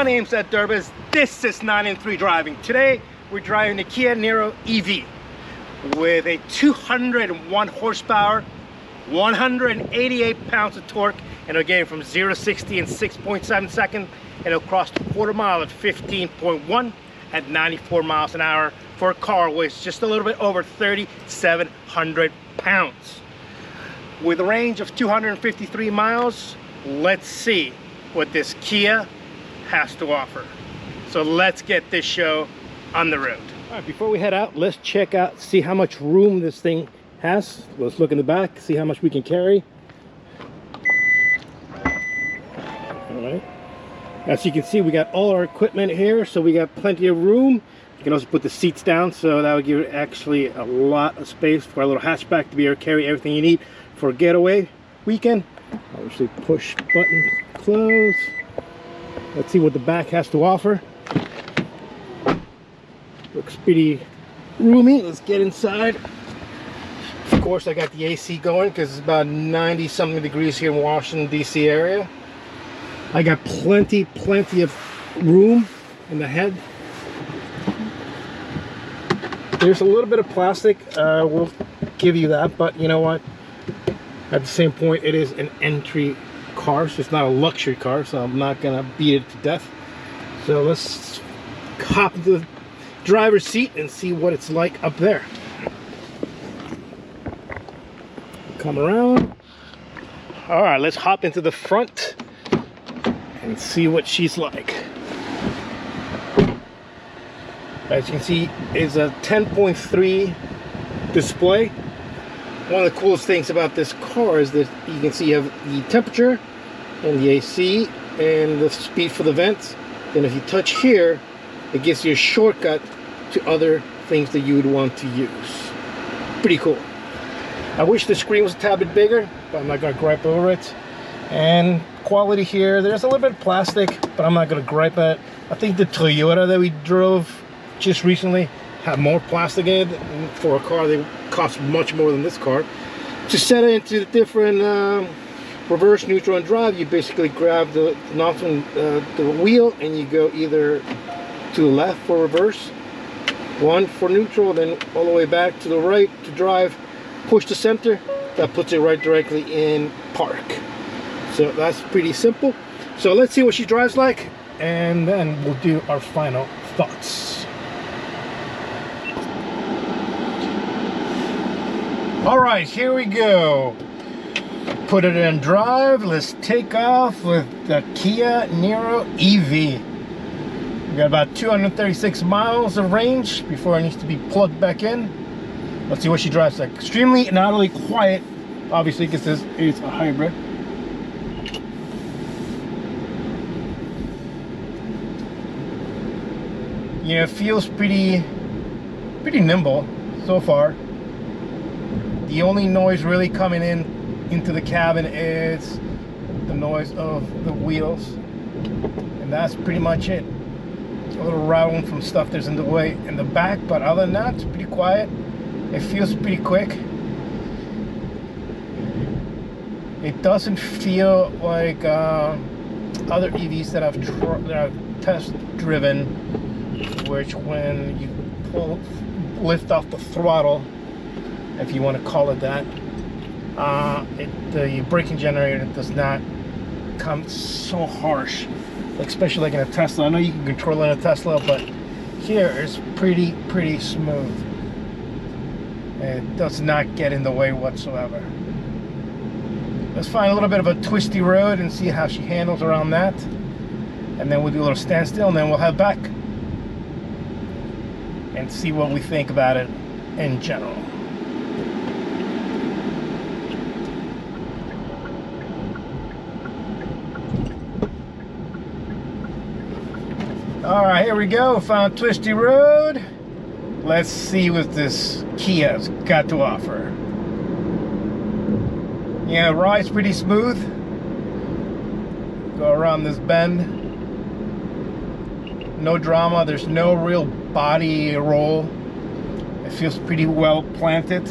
My name's Ed Durbis. This is 9 in 3 driving. Today we're driving the Kia Niro EV with a 201 horsepower, 188 pounds of torque, and it'll get from 0 to 60 in 6.7 seconds, and it'll cross the quarter mile at 15.1 at 94 miles an hour for a car weighs just a little bit over 3,700 pounds. With a range of 253 miles, let's see what this Kia has to offer. So let's get this show on the road. All right, before we head out, let's check out, see how much room this thing has. Let's look in the back, see how much we can carry. All right. As you can see, we got all our equipment here, so we got plenty of room. You can also put the seats down, so that would give you actually a lot of space for a little hatchback to be able to carry everything you need for a getaway weekend. Obviously, push button, close. Let's see what the back has to offer. Looks pretty roomy. Let's get inside. Of course, I got the AC going because it's about 90 something degrees here in Washington DC area. I got plenty of room in the head. There's a little bit of plastic, we'll give you that, but you know what? At the same point, it is an entry car, so it's not a luxury car, so I'm not gonna beat it to death. So let's hop into the driver's seat and see what it's like up there. Come around. All right, let's hop into the front and see what she's like. As you can see, it's a 10.3 display. One of the coolest things about this car is that you can see you have the temperature and the AC and the speed for the vents. And if you touch here, it gives you a shortcut to other things that you would want to use. Pretty cool. I wish the screen was a tad bit bigger, but I'm not gonna gripe over it. And quality here, there's a little bit of plastic, but I'm not gonna gripe at it. I think the Toyota that we drove just recently had more plastic in it. For a car that costs much more than this car. To set it into the different reverse, neutral, and drive, you basically grab the knobs on the wheel and you go either to the left for reverse, one for neutral, then all the way back to the right to drive. Push the center, that puts it right directly in park. So that's pretty simple. So let's see what she drives like, and then we'll do our final thoughts. All right, here we go. Put it in drive. Let's take off with the Kia Niro EV. We got about 236 miles of range before it needs to be plugged back in. Let's see what she drives like. Extremely not only quiet, obviously, because this is a hybrid. You know, it feels pretty nimble so far. The only noise really coming into the cabin is the noise of the wheels, and that's pretty much it. A little rattling from stuff that's in the way in the back, but other than that, it's pretty quiet. It feels pretty quick. It doesn't feel like other EVs that I've test driven, which when you lift off the throttle, if you want to call it that, the braking generator does not come so harsh, especially like in a Tesla. I know you can control it in a Tesla, but here it's pretty smooth. It does not get in the way whatsoever. Let's find a little bit of a twisty road and see how she handles around that, and then we'll do a little standstill, and then we'll head back and see what we think about it in general. All right, here we go. Found twisty road. Let's see what this Kia's got to offer. Yeah, ride's pretty smooth. Go around this bend. No drama. There's no real body roll. It feels pretty well planted.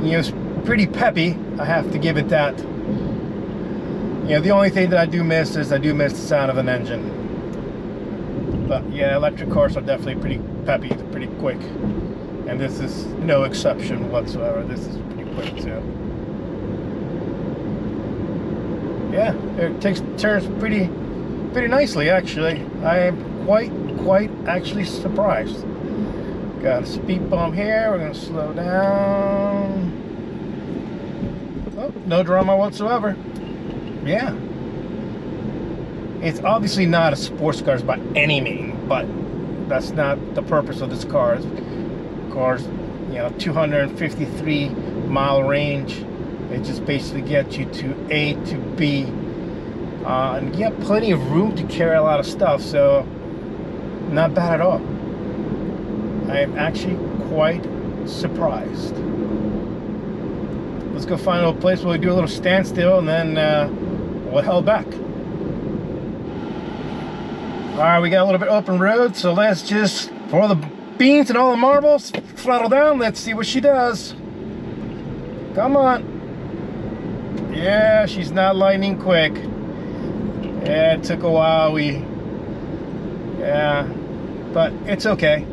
You know, it's pretty peppy. I have to give it that. You know, the only thing that I do miss is the sound of an engine. But yeah, electric cars are definitely pretty peppy, pretty quick. And this is no exception whatsoever. This is pretty quick too. Yeah, it takes turns pretty nicely actually. I am quite actually surprised. Got a speed bump here. We're gonna slow down. Oh, no drama whatsoever. Yeah. It's obviously not a sports car by any means, but that's not the purpose of this car. Cars, you know, 253 mile range. It just basically gets you to A to B, and you have plenty of room to carry a lot of stuff, so not bad at all. I am actually quite surprised. Let's go find a little place where we do a little standstill, and then we'll head back. All right, we got a little bit open road, so let's just, for all the beans and all the marbles, throttle down. Let's see what she does. Come on. Yeah, she's not lightning quick. Yeah, it took a while. Yeah, but it's okay.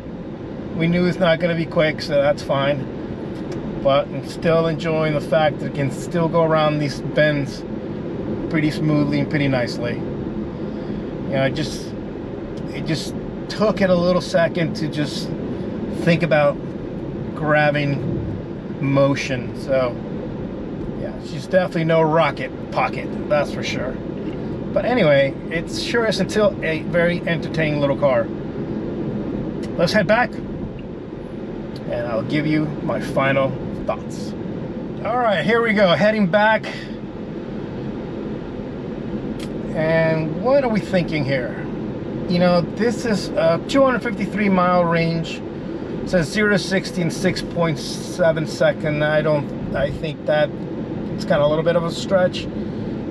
We knew it's not going to be quick, so that's fine. But I'm still enjoying the fact that it can still go around these bends pretty smoothly and pretty nicely. You know, it just took it a little second to just think about grabbing motion. So yeah, she's definitely no rocket pocket, that's for sure. But anyway, it sure is still a very entertaining little car. Let's head back and I'll give you my final thoughts. All right, here we go, heading back. And what are we thinking here? You know, this is a 253 mile range. It says 0 to 60 in 6.7 seconds. I think that it's kind of a little bit of a stretch.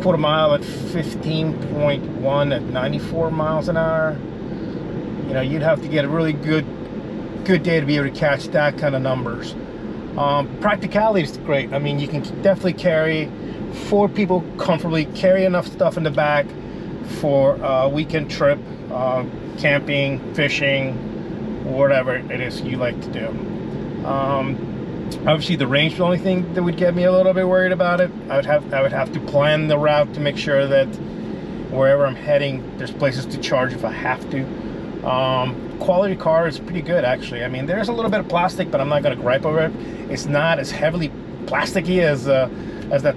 Quarter mile at 15.1 at 94 miles an hour. You know, you'd have to get a really good day to be able to catch that kind of numbers. Practicality is great. I mean, you can definitely carry 4 people comfortably, carry enough stuff in the back for a weekend trip, camping, fishing, whatever it is you like to do. Obviously the range is the only thing that would get me a little bit worried about it. I would have to plan the route to make sure that wherever I'm heading, there's places to charge if I have to. Quality car is pretty good actually. I mean, there's a little bit of plastic, but I'm not going to gripe over it. It's not as heavily plasticky as that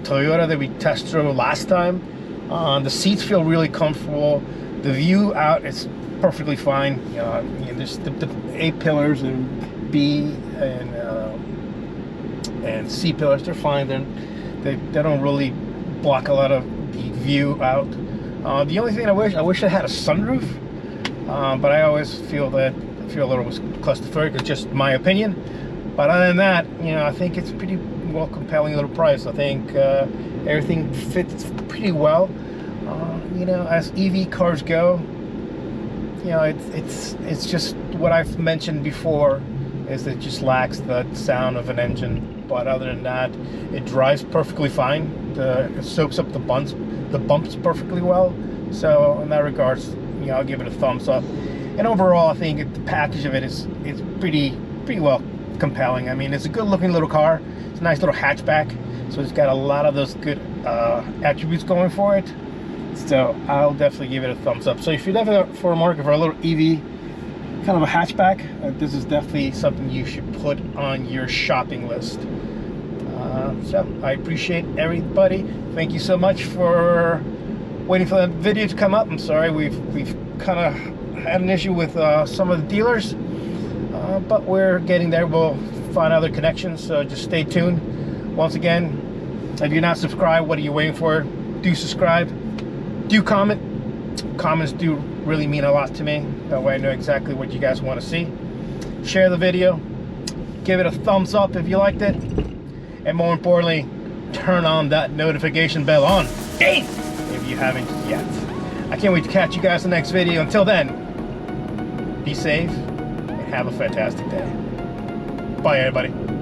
Toyota that we test drove last time. The seats feel really comfortable. The view out is perfectly fine. You know, there's the A pillars and B and C pillars. They're fine. They don't really block a lot of the view out. The only thing I wish I had a sunroof. But I always feel a little claustrophobic. It's just my opinion. But other than that, you know, I think it's pretty well compelling little price. I think everything fits pretty well. You know, as EV cars go, you know, it's just what I've mentioned before, is that it just lacks the sound of an engine. But other than that, it drives perfectly fine. It soaks up the bumps perfectly well. So in that regards, you know, I'll give it a thumbs up. And overall, I think the package of it is pretty well compelling. I mean, it's a good looking little car. It's a nice little hatchback, so it's got a lot of those good attributes going for it. So I'll definitely give it a thumbs up. So if you're definitely for a market for a little EV, kind of a hatchback, this is definitely something you should put on your shopping list. So I appreciate everybody. Thank you so much for waiting for that video to come up. I'm sorry, we've kind of had an issue with some of the dealers, but we're getting there. We'll find other connections, so just stay tuned. Once again, if you're not subscribed, what are you waiting for? Do subscribe, do comment. Comments do really mean a lot to me. That way I know exactly what you guys want to see. Share the video, give it a thumbs up if you liked it, and more importantly, turn on that notification bell on if you haven't yet. I can't wait to catch you guys in the next video. Until then, be safe and have a fantastic day. Bye everybody.